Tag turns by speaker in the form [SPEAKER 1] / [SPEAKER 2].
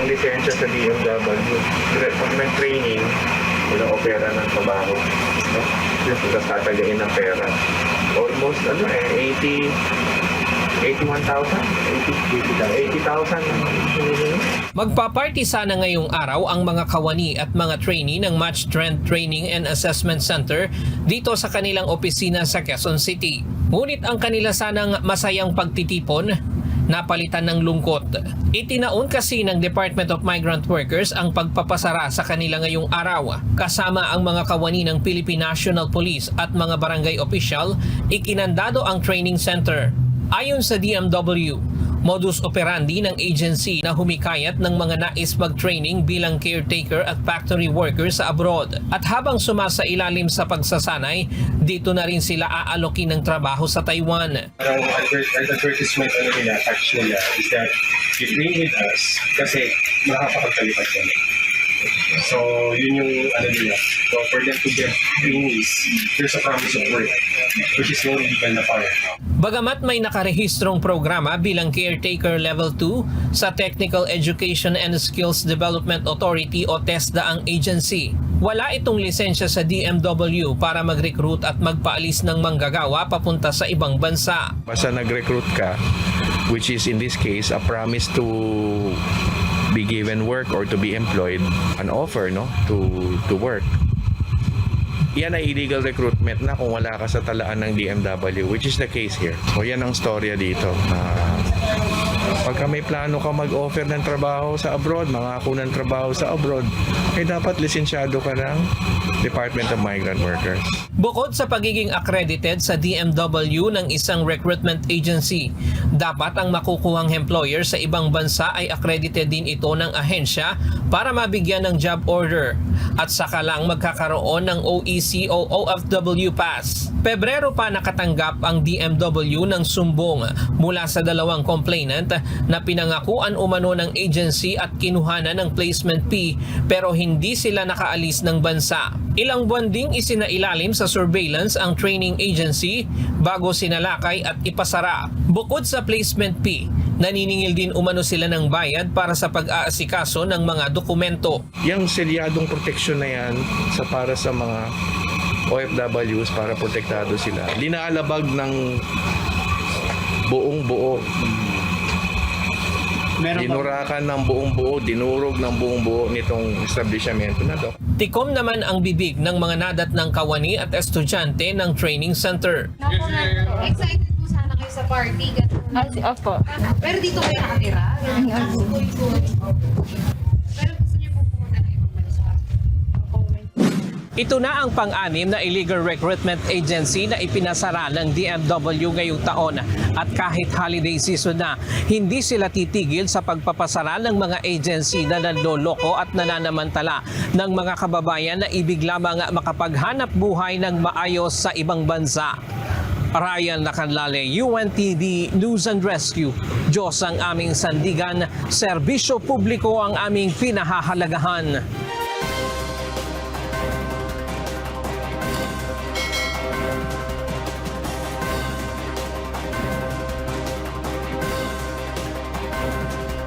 [SPEAKER 1] walang lisensya sa DMW. Pag nag-training, walang opera ng trabaho. No? Tapos tatagain ng pera. Almost, 80,000.
[SPEAKER 2] Magpa-party sana ngayong araw ang mga kawani at mga trainee ng Match Trend Training and Assessment Center dito sa kanilang opisina sa Quezon City. Ngunit ang kanila sanang masayang pagtitipon, napalitan ng lungkot. Itinaon kasi ng Department of Migrant Workers ang pagpapasara sa kanila ngayong araw. Kasama ang mga kawani ng Philippine National Police at mga barangay official, ikinandado ang training center. Ayon sa DMW, modus operandi ng agency na humikayat ng mga nais mag-training bilang caretaker at factory worker sa abroad. At habang sumasailalim sa pagsasanay, dito na rin sila aalokin ng trabaho sa Taiwan.
[SPEAKER 3] Ang advertisement nila, touch nila, is that you train with us kasi makakapagtalipad kami. So, yun yung nila. So, for them to get trainees, there's a promise of work, which is no legal na fire.
[SPEAKER 2] Bagamat may nakarehistrong programa bilang Caretaker Level 2 sa Technical Education and Skills Development Authority o TESDA ang agency, wala itong lisensya sa DMW para mag-recruit at magpaalis ng manggagawa papunta sa ibang bansa.
[SPEAKER 4] Basta nag-recruit ka, which is in this case a promise to be given work or to be employed, an offer to work. Yan ay illegal recruitment na kung wala ka sa talaan ng DMW, which is the case here. O yan ang storya dito. Pagka may plano ka mag-offer ng trabaho sa abroad, mangako ng trabaho sa abroad, ay dapat lisensyado ka ng Department of Migrant Workers.
[SPEAKER 2] Bukod sa pagiging accredited sa DMW ng isang recruitment agency, dapat ang makukuhang employer sa ibang bansa ay accredited din ito ng ahensya para mabigyan ng job order at saka lang magkakaroon ng OEC o OFW Pass. Pebrero pa nakatanggap ang DMW ng sumbong mula sa dalawang complainant na pinangakuan umano ng agency at kinuhanan ng placement fee pero hindi sila nakaalis ng bansa. Ilang buwan ding isinailalim sa surveillance ang training agency bago sinalakay at ipasara. Bukod sa placement fee, naniningil din umano sila ng bayad para sa pag-aasikaso ng mga dokumento.
[SPEAKER 4] Yung selyadong proteksyon na yan para sa mga OFWs para protektado sila. Linalabag ng buong buo. Dinurakan ng buong buo, dinurog ng buong buo nitong establishmento na to.
[SPEAKER 2] Tikom naman ang bibig ng mga nadat ng kawani at estudyante ng training center.
[SPEAKER 5] Excited po sana kayo sa party.
[SPEAKER 6] Opo.
[SPEAKER 5] Pero dito kayo nakatira? Pero gusto niyo po pumunta ng ibang bansa?
[SPEAKER 2] Ito na ang pang-anim na illegal recruitment agency na ipinasara ng DMW ngayong taon at kahit holiday season na, hindi sila titigil sa pagpapasara ng mga agency na nanloloko at nananamantala ng mga kababayan na ibig lamang makapaghanap buhay ng maayos sa ibang bansa. Ryan Lacanlale, UNTV News and Rescue. Diyos ang aming sandigan, serbisyo publiko ang aming pinahahalagahan.